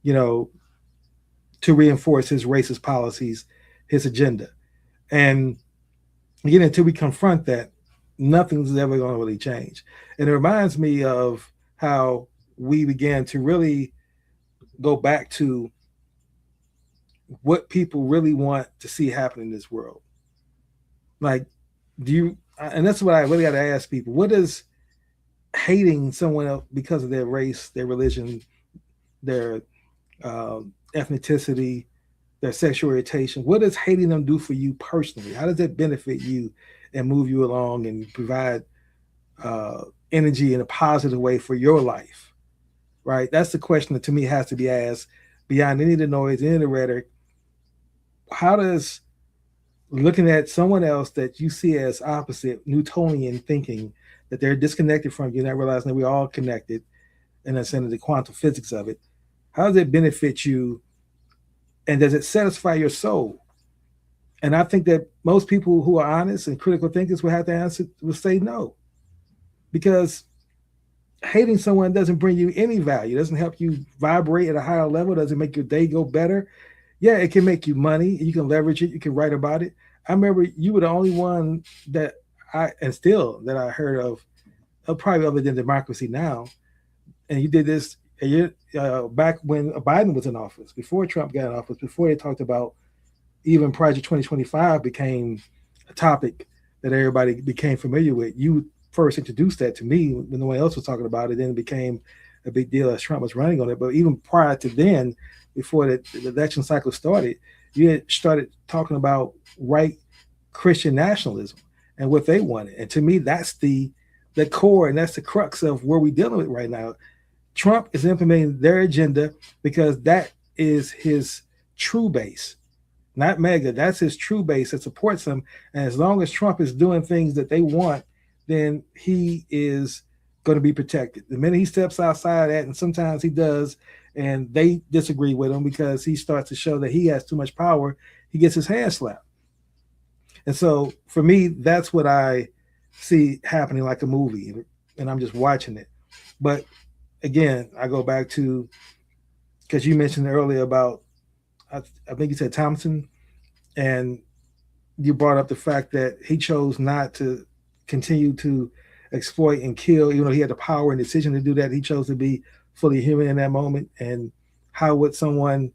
to reinforce his racist policies, his agenda. And again, until we confront that, nothing's ever going to really change. And it reminds me of how we began to really go back to what people really want to see happen in this world. Like, and that's what I really got to ask people. What does hating someone else because of their race, their religion, their ethnicity, their sexual orientation, what does hating them do for you personally? How does that benefit you and move you along and provide energy in a positive way for your life, right? That's the question that to me has to be asked beyond any of the noise, any of the rhetoric. How does looking at someone else that you see as opposite, Newtonian thinking, that they're disconnected from you, not realizing that we're all connected, and that's in the quantum physics of it, how does it benefit you? And does it satisfy your soul? And I think that most people who are honest and critical thinkers will have to answer, will say no. Because hating someone doesn't bring you any value, doesn't help you vibrate at a higher level, doesn't make your day go better. Yeah, it can make you money. You can leverage it. You can write about it. I remember you were the only one that I heard of, probably other than Democracy Now! And you did this back when Biden was in office, before Trump got in office, before they talked about even Project 2025 became a topic that everybody became familiar with. You first introduced that to me when no one else was talking about it. Then it became a big deal as Trump was running on it. But even prior to then, before the election cycle started, you had started talking about white Christian nationalism and what they wanted. And to me, that's the core and that's the crux of where we're dealing with right now. Trump is implementing their agenda because that is his true base. not mega. That's his true base that supports him. And as long as Trump is doing things that they want, then he is going to be protected. The minute he steps outside that, and sometimes he does, and they disagree with him because he starts to show that he has too much power, he gets his hand slapped. And so for me, that's what I see happening like a movie, and I'm just watching it. But again, I go back to because you mentioned earlier about I think you said Thompson, and you brought up the fact that he chose not to continue to exploit and kill, even though he had the power and decision to do that. He chose to be fully human in that moment. And how would someone,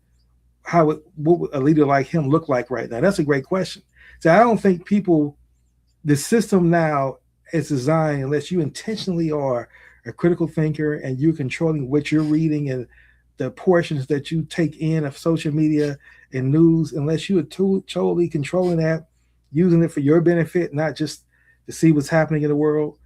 what would a leader like him look like right now? That's a great question. So I don't think people, the system now is designed unless you intentionally are a critical thinker and you're controlling what you're reading and the portions that you take in of social media and news, unless you are totally controlling that, using it for your benefit, not just to see what's happening in the world,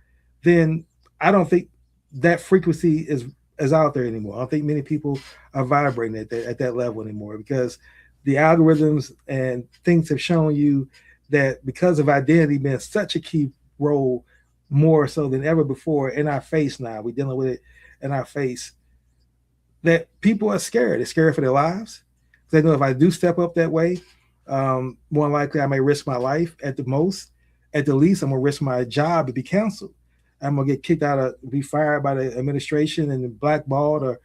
then I don't think that frequency is out there anymore. I don't think many people are vibrating at that level anymore because the algorithms and things have shown you that because of identity being such a key role, more so than ever before in our face now, we're dealing with it in our face, that people are scared. They're scared for their lives. They know if I do step up that way, more likely I may risk my life at the most. At the least, I'm gonna risk my job to be canceled. I'm gonna get kicked out of, be fired by the administration and blackballed or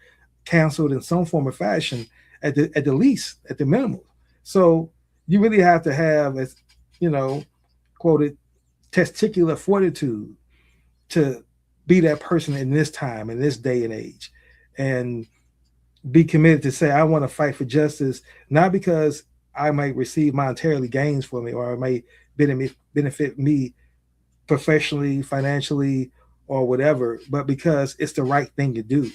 canceled in some form or fashion. At the least, at the minimum. So you really have to have, as you know, quoted, testicular fortitude to be that person in this time, in this day and age, and be committed to say, I want to fight for justice, not because I might receive monetarily gains for me or it may benefit me professionally, financially, or whatever, but because it's the right thing to do.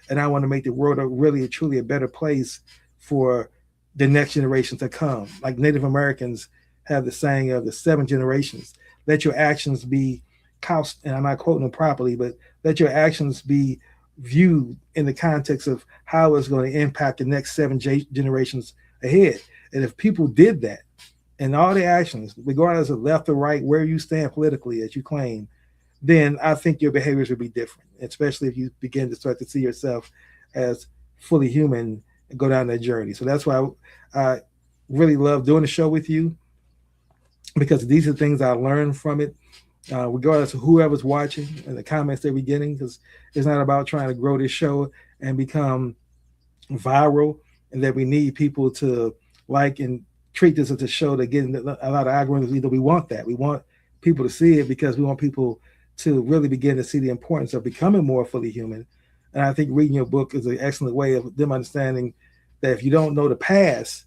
And I want to make the world a really, truly a better place for the next generation to come. Like Native Americans have the saying of the 7 generations. Let your actions be couched, and I'm not quoting them properly, but let your actions be viewed in the context of how it's going to impact the next 7 generations ahead. And if people did that in all their actions, regardless of left or right, where you stand politically, as you claim, then I think your behaviors would be different, especially if you begin to start to see yourself as fully human and go down that journey. So that's why I really love doing the show with you, because these are things I learned from it, regardless of whoever's watching and the comments they're getting, because it's not about trying to grow this show and become viral, and that we need people to like and treat this as a show that getting a lot of algorithms. Either we want that. We want people to see it because we want people to really begin to see the importance of becoming more fully human. And I think reading your book is an excellent way of them understanding that if you don't know the past,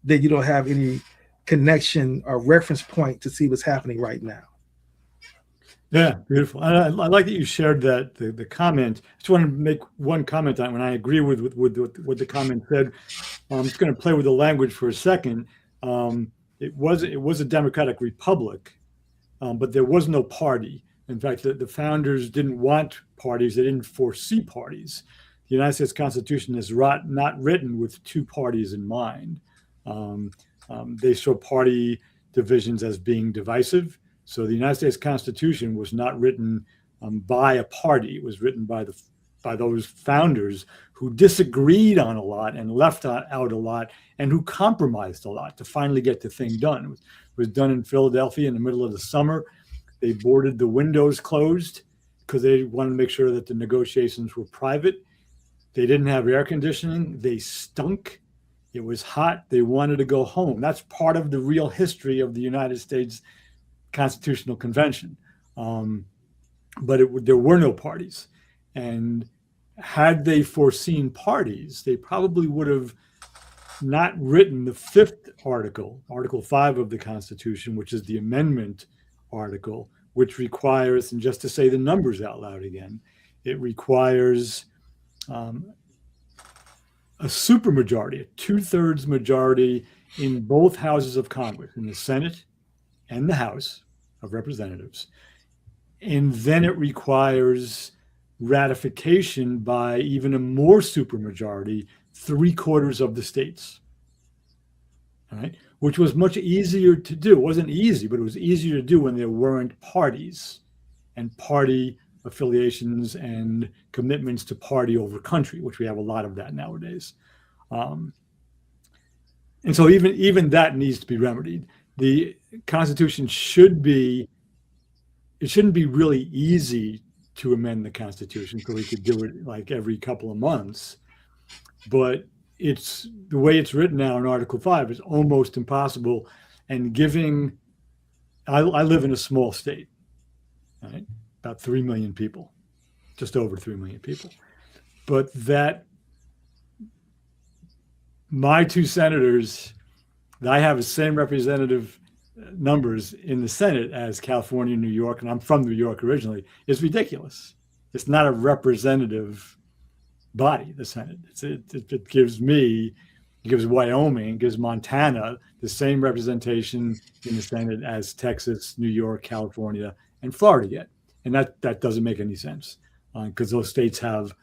then you don't have any connection or reference point to see what's happening right now. Yeah, beautiful. And I like that you shared that the comment. I just want to make one comment on it. When I agree with what the comment said, I'm just going to play with the language for a second. It was a democratic republic, but there was no party. In fact, the founders didn't want parties. They didn't foresee parties. The United States Constitution is not written with 2 parties in mind. They saw party divisions as being divisive. So the United States Constitution was not written by a party. It was written by those founders who disagreed on a lot and left out a lot and who compromised a lot to finally get the thing done. It was done in Philadelphia in the middle of the summer. They boarded the windows closed because they wanted to make sure that the negotiations were private. They didn't have air conditioning. They stunk. It was hot. They wanted to go home. That's part of the real history of the United States Constitutional Convention. But there were no parties. And had they foreseen parties, they probably would have not written the 5th article, Article 5 of the Constitution, which is the amendment article, which requires, and just to say the numbers out loud again, it requires a supermajority, a 2/3 majority in both houses of Congress, in the Senate and the House of Representatives. And then it requires ratification by even a more supermajority, 3/4 of the states. all right, which was much easier to do. It wasn't easy, but it was easier to do when there weren't parties and party affiliations and commitments to party over country, which we have a lot of that nowadays. Um, and so even that needs to be remedied. The Constitution should be, it shouldn't be really easy to amend the Constitution, so we could do it like every couple of months. But it's the way it's written now in Article 5 is almost impossible. And giving, I live in a small state, right? About 3 million people, just over 3 million people. But that my two senators, I have the same representative numbers in the Senate as California and New York, and I'm from New York originally, is ridiculous. It's not a representative body, the Senate. It gives me, it gives Wyoming, it gives Montana the same representation in the Senate as Texas, New York, California, and Florida get. And that doesn't make any sense because those states have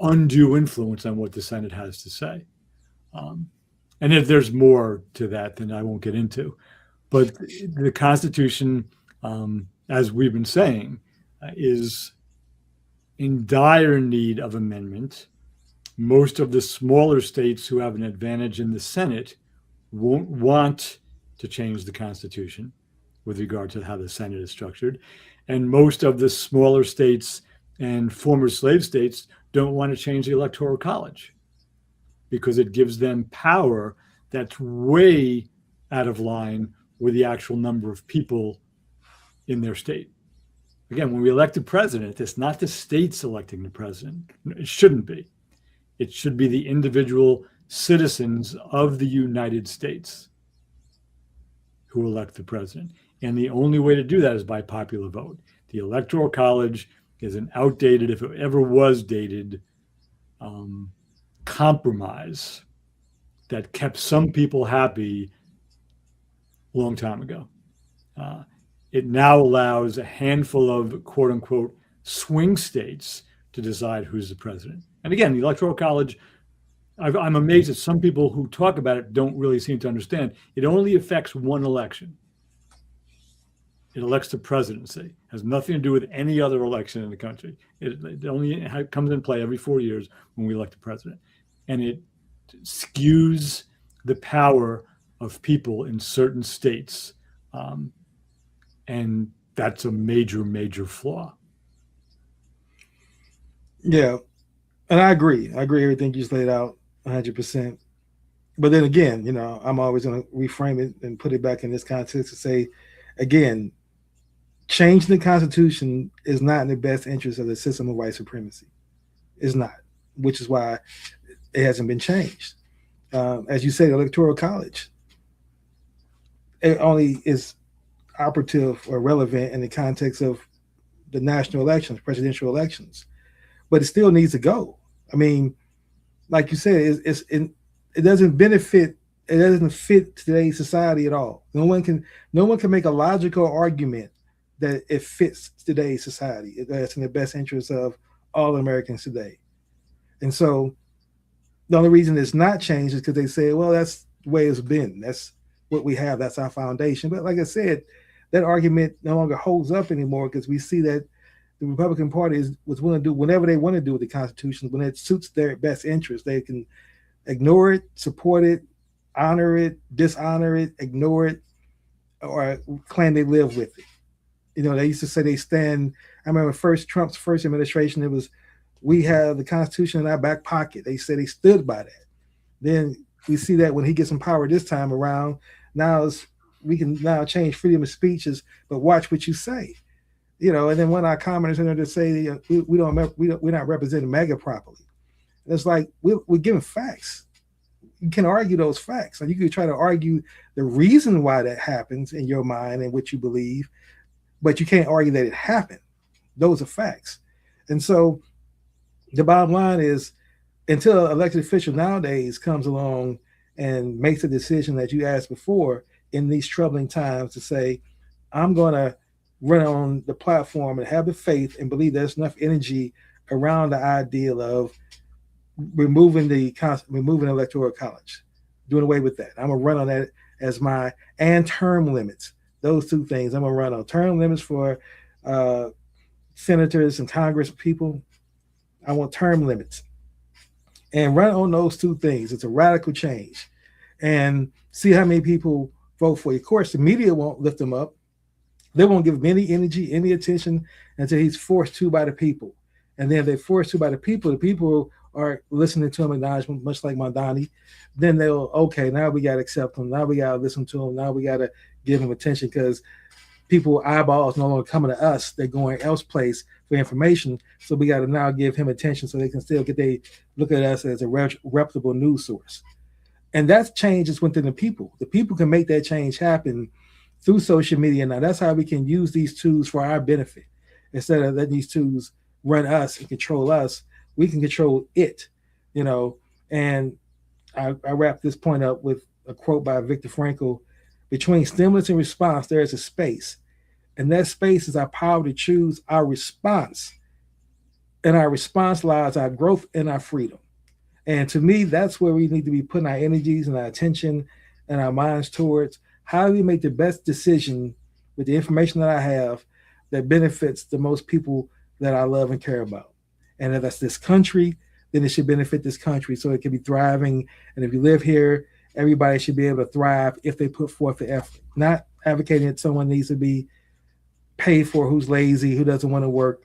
undue influence on what the Senate has to say. And if there's more to that, then I won't get into. But the Constitution, as we've been saying, is in dire need of amendment. Most of the smaller states who have an advantage in the Senate won't want to change the Constitution with regard to how the Senate is structured. And most of the smaller states and former slave states don't want to change the Electoral College because it gives them power that's way out of line with the actual number of people in their state. Again, when we elect a president, it's not the states electing the president. It shouldn't be. It should be the individual citizens of the United States who elect the president. And the only way to do that is by popular vote. The Electoral College is an outdated, if it ever was dated, compromise that kept some people happy a long time ago. It now allows a handful of quote unquote swing states to decide who's the president. And again, the Electoral College, I'm amazed that some people who talk about it don't really seem to understand. It only affects one election. It elects the presidency. It has nothing to do with any other election in the country. It only comes in play every 4 years when we elect the president. And it skews the power of people in certain states. And that's a major, major flaw. Yeah. And I agree. I agree everything you just laid out 100%. But then again, you know, I'm always going to reframe it and put it back in this context to say, again, changing the Constitution is not in the best interest of the system of white supremacy. It's not, which is why it hasn't been changed. As you say, the Electoral College, it only is operative or relevant in the context of the national elections, presidential elections, but it still needs to go. I mean, like you said, it doesn't benefit, it doesn't fit today's society at all. No one can make a logical argument that it fits today's society. That's in the best interest of all Americans today. And so the only reason it's not changed is because they say, well, that's the way it's been. That's what we have. That's our foundation. But like I said, that argument no longer holds up anymore because we see that the Republican Party was willing to do whatever they want to do with the Constitution when it suits their best interest. They can ignore it, support it, honor it, dishonor it, ignore it, or claim they live with it. You know, they used to say they stand. I remember Trump's first administration, it was, we have the Constitution in our back pocket. They said they stood by that. Then we see that when he gets in power this time around, we can now change freedom of speeches, but watch what you say. You know, and then when our commenters in there to say we're not representing MAGA properly. And it's like we're giving facts. You can argue those facts. And you can try to argue the reason why that happens in your mind and what you believe, but you can't argue that it happened. Those are facts. And so the bottom line is, until an elected official nowadays comes along and makes a decision that you asked before in these troubling times to say, I'm going to run on the platform and have the faith and believe there's enough energy around the ideal of removing the Electoral College, doing away with that. I'm gonna run on that as my and term limits. Those two things I'm gonna run on term limits for uh, senators and Congress people. I want term limits and run on those two things. It's a radical change, and see how many people vote for you. Of course, the media won't lift him up. They won't give him any energy, any attention until he's forced to by the people. And then if they're forced to by the people are listening to him, acknowledgement, much like Mondani. Then they'll, okay, now we got to accept him. Now we got to listen to him. Now we got to give him attention because people eyeballs no longer coming to us. They're going elsewhere for information. So we got to now give him attention so they can still get they look at us as a reputable news source. And that change is within the people. The people can make that change happen through social media. Now that's how we can use these tools for our benefit. Instead of letting these tools run us and control us, we can control it, you know. And I wrap this point up with a quote by Viktor Frankl: between stimulus and response, there is a space. And that space is our power to choose our response. And our response lies our growth and our freedom. And to me, that's where we need to be putting our energies and our attention and our minds towards. How do we make the best decision with the information that I have that benefits the most people that I love and care about? And if that's this country, then it should benefit this country so it can be thriving. And if you live here, everybody should be able to thrive if they put forth the effort. Not advocating that someone needs to be paid for who's lazy, who doesn't want to work,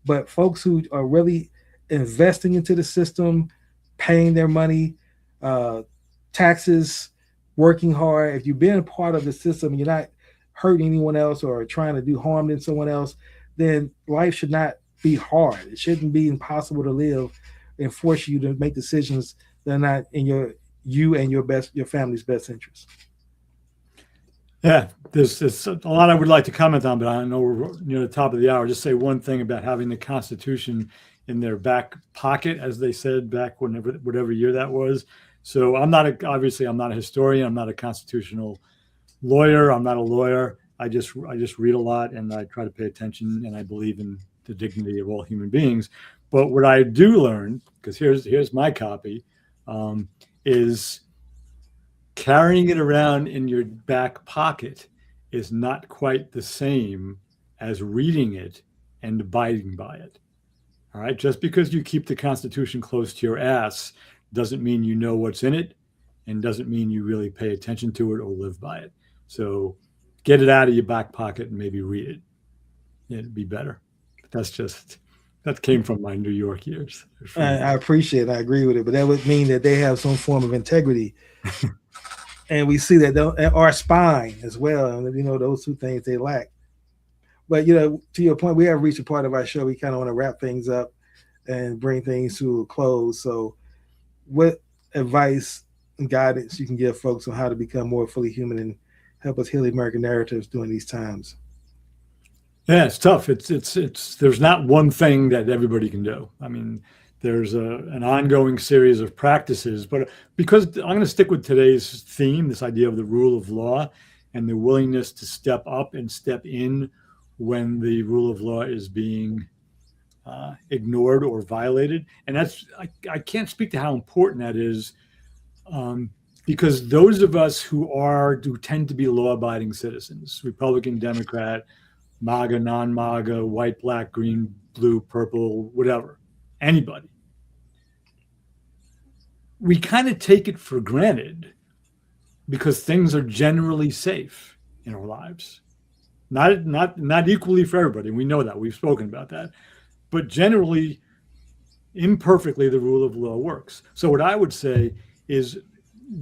but folks who are really investing into the system, paying their money, taxes, working hard. If you've been a part of the system and you're not hurting anyone else or trying to do harm to someone else, then life should not be hard. It shouldn't be impossible to live and force you to make decisions that are not in you and your family's best interest. Yeah, there's a lot I would like to comment on, but I know we're near the top of the hour. Just say one thing about having the Constitution in their back pocket, as they said back whatever year that was. So obviously I'm not a historian. I'm not a constitutional lawyer. I'm not a lawyer. I just read a lot and I try to pay attention, and I believe in the dignity of all human beings. But what I do learn, because here's my copy, is carrying it around in your back pocket is not quite the same as reading it and abiding by it. All right. Just because you keep the Constitution close to your ass doesn't mean you know what's in it, and doesn't mean you really pay attention to it or live by it. So get it out of your back pocket and maybe read it. It'd be better. But that came from my New York years. I appreciate it. I agree with it, but that would mean that they have some form of integrity. And we see that our spine as well. And those two things they lack. But to your point, we have reached a part of our show. We kind of want to wrap things up and bring things to a close. So, what advice and guidance you can give folks on how to become more fully human and help us heal the American narratives during these times? Yeah, it's tough. It's there's not one thing that everybody can do. I mean, there's an ongoing series of practices, but because I'm going to stick with today's theme, this idea of the rule of law and the willingness to step up and step in when the rule of law is being ignored or violated. And I can't speak to how important that is, because those of us who tend to be law-abiding citizens, Republican, Democrat, MAGA, non-MAGA, white, black, green, blue, purple, whatever, anybody, we kind of take it for granted because things are generally safe in our lives. Not equally for everybody. We know that. We've spoken about that. But generally, imperfectly, the rule of law works. So what I would say is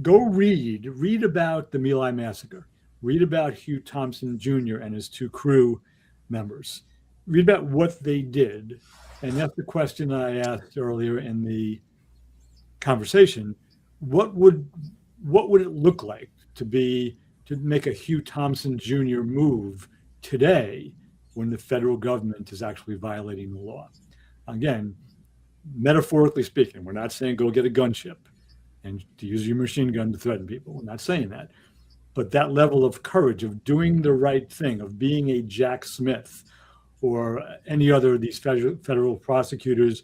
go read about the My Lai massacre. Read about Hugh Thompson Jr. and his two crew members. Read about what they did. And that's the question I asked earlier in the conversation. What would it look like to make a Hugh Thompson Jr. move today when the federal government is actually violating the law? Again, metaphorically speaking, we're not saying go get a gunship and to use your machine gun to threaten people. We're not saying that. But that level of courage of doing the right thing, of being a Jack Smith or any other of these federal prosecutors,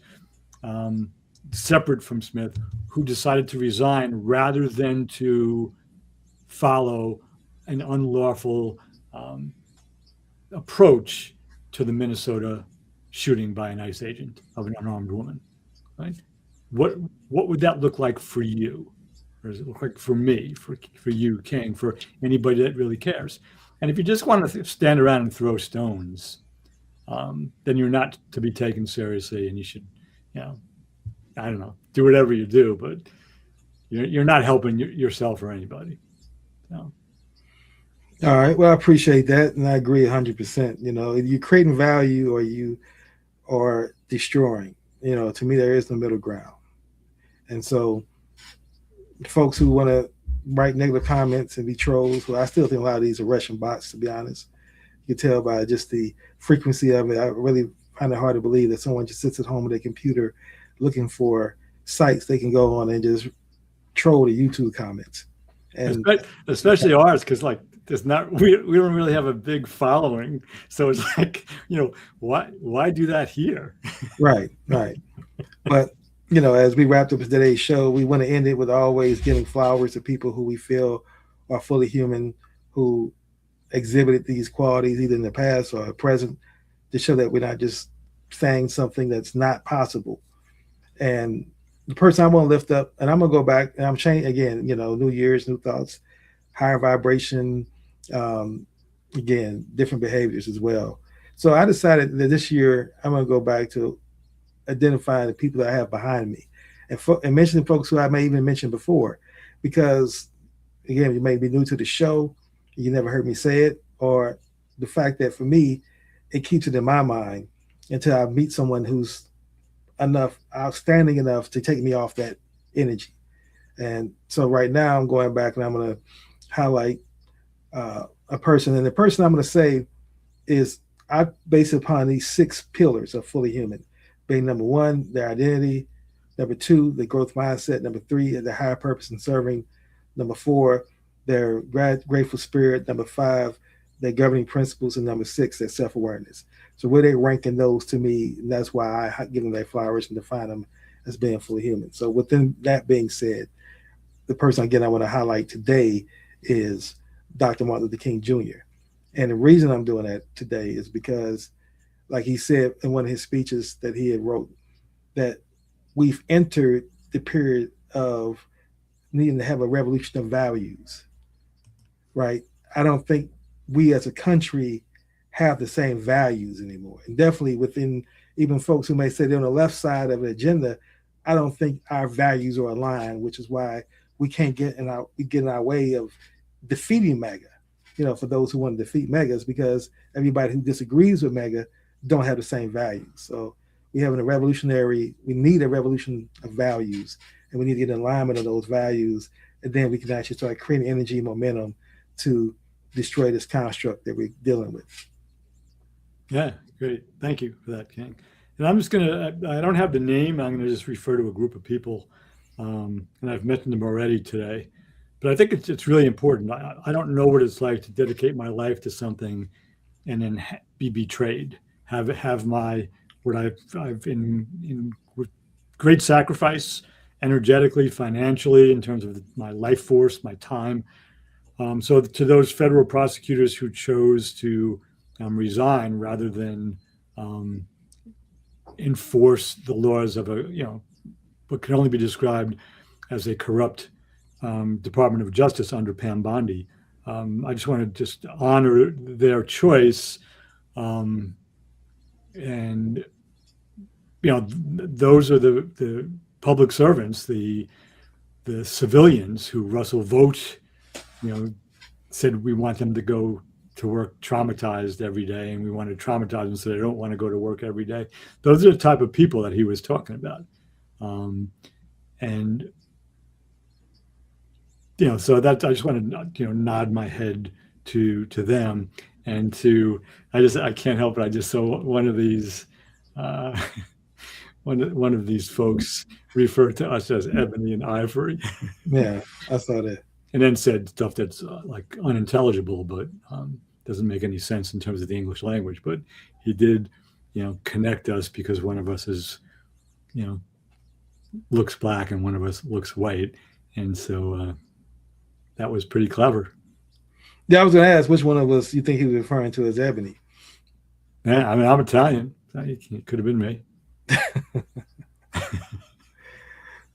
separate from Smith, who decided to resign rather than to follow an unlawful approach to the Minnesota shooting by an ICE agent of an unarmed woman. Right? What what would that look like for you? Or does it look like for me, for you, King, for anybody that really cares? And if you just want to stand around and throw stones, then you're not to be taken seriously, and you should, you know, I don't know, do whatever you do, but you're not helping yourself or anybody. So. All right. Well, I appreciate that, and I agree 100%. You're creating value or you are destroying. To me, there is no middle ground. And so, folks who want to write negative comments and be trolls, well, I still think a lot of these are Russian bots, to be honest. You can tell by just the frequency of it. I really find it hard to believe that someone just sits at home with their computer looking for sites they can go on and just troll the YouTube comments. And especially ours, because like there's not we don't really have a big following, so it's like, why do that here? Right. But as we wrapped up today's show, we want to end it with always giving flowers to people who we feel are fully human, who exhibited these qualities either in the past or present, to show that we're not just saying something that's not possible. And the person I want to lift up, and I'm going to go back and I'm changing again, New Year's, new thoughts, higher vibration, again, different behaviors as well. So I decided that this year I'm going to go back to identifying the people that I have behind me and mentioning folks who I may even mention before, because again, you may be new to the show, you never heard me say it, or the fact that for me, it keeps it in my mind until I meet someone who's outstanding enough to take me off that energy. And so right now I'm going back and I'm going to highlight a person, and the person I'm going to say is, I base it upon these 6 pillars of fully human, being number 1, their identity, number 2, the growth mindset, number 3, their higher purpose in serving, number 4, their grateful spirit, number 5, their governing principles, and number 6, their self-awareness. So where they rank in those, to me, and that's why I give them their flowers and define them as being fully human. So within that being said, the person again I want to highlight today is Dr. Martin Luther King Jr. And the reason I'm doing that today is because, like he said in one of his speeches that he had wrote, that we've entered the period of needing to have a revolution of values, right? I don't think we as a country have the same values anymore. And definitely within even folks who may say they're on the left side of an agenda, I don't think our values are aligned, which is why we can't get in our way of defeating MAGA. For those who want to defeat MAGAs, because everybody who disagrees with MAGA don't have the same values. So we need a revolution of values, and we need to get in alignment of those values, and then we can actually start creating energy and momentum to destroy this construct that we're dealing with. Yeah, great. Thank you for that, King. And I'm just I don't have the name. I'm going to just refer to a group of people, and I've mentioned them already today. But I think it's really important. I don't know what it's like to dedicate my life to something and then be betrayed. Have my what I've in with great sacrifice, energetically, financially, in terms of my life force, my time. So to those federal prosecutors who chose to resign rather than enforce the laws of what can only be described as a corrupt Department of Justice under Pam Bondi. I just want to just honor their choice, and those are the public servants, the civilians who Russell Vogt, said we want them to go to work traumatized every day, and we want to traumatize them so they don't want to go to work every day. Those are the type of people that he was talking about, and. So that I just want to nod my head to them, and I can't help it. I just saw one of these one of these folks refer to us as ebony and ivory. Yeah, I saw that. And then said stuff that's like unintelligible, but doesn't make any sense in terms of the English language. But he did, connect us because one of us is, looks black and one of us looks white, and so that was pretty clever. Yeah, I was going to ask which one of us you think he was referring to as Ebony. Yeah, I mean, I'm Italian. So it could have been me.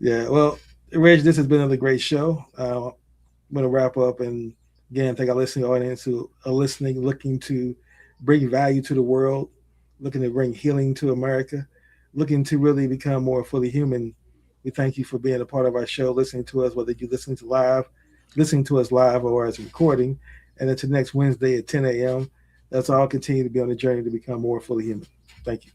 Yeah, well, Reg, this has been another great show. I'm going to wrap up and again thank our listening audience who are listening, looking to bring value to the world, looking to bring healing to America, looking to really become more fully human. We thank you for being a part of our show, listening to us, whether you listening to us live or as a recording. And until next Wednesday at 10 a.m., that's all. Continue to be on the journey to become more fully human. Thank you.